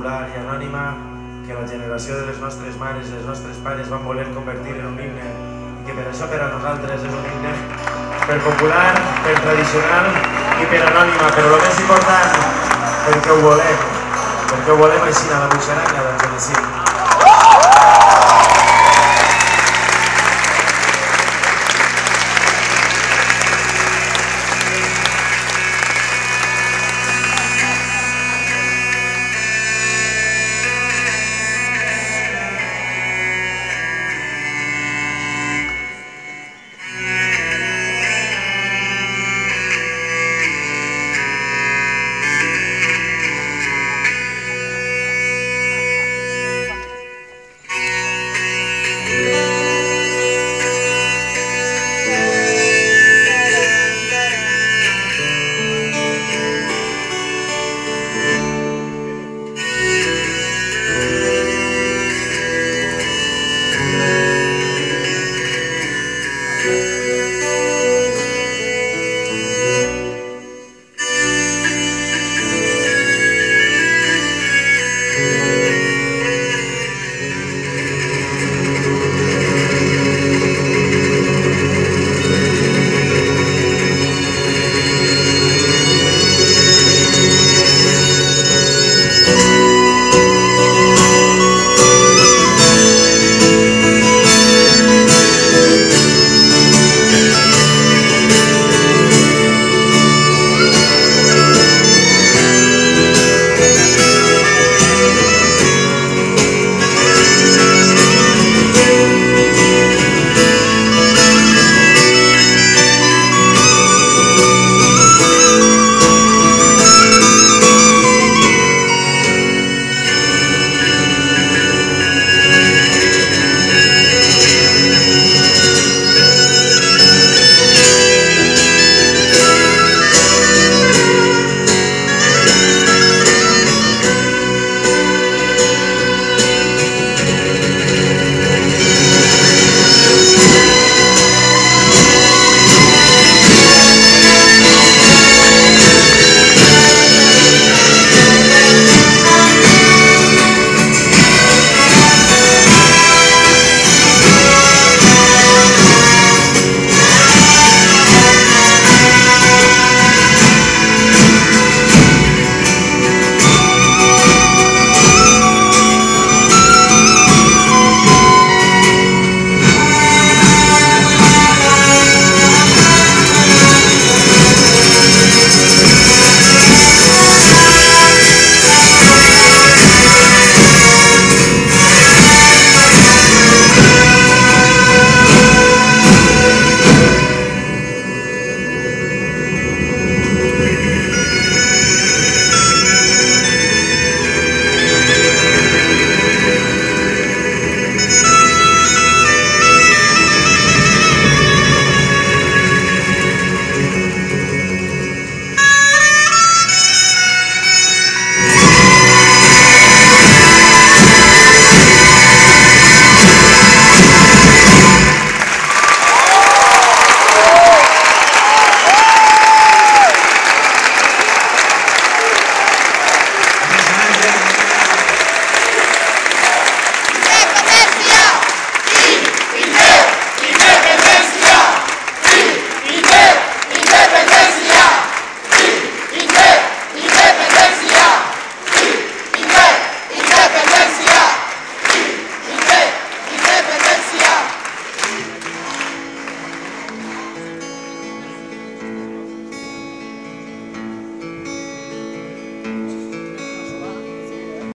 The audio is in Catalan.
popular i anònima que la generació de les nostres mares i els nostres pares van voler convertir en un himne i que per això per a nosaltres és un himne per popular, per tradicional i per anònima, però el més important perquè ho volem així a la Buixaranga, doncs sí.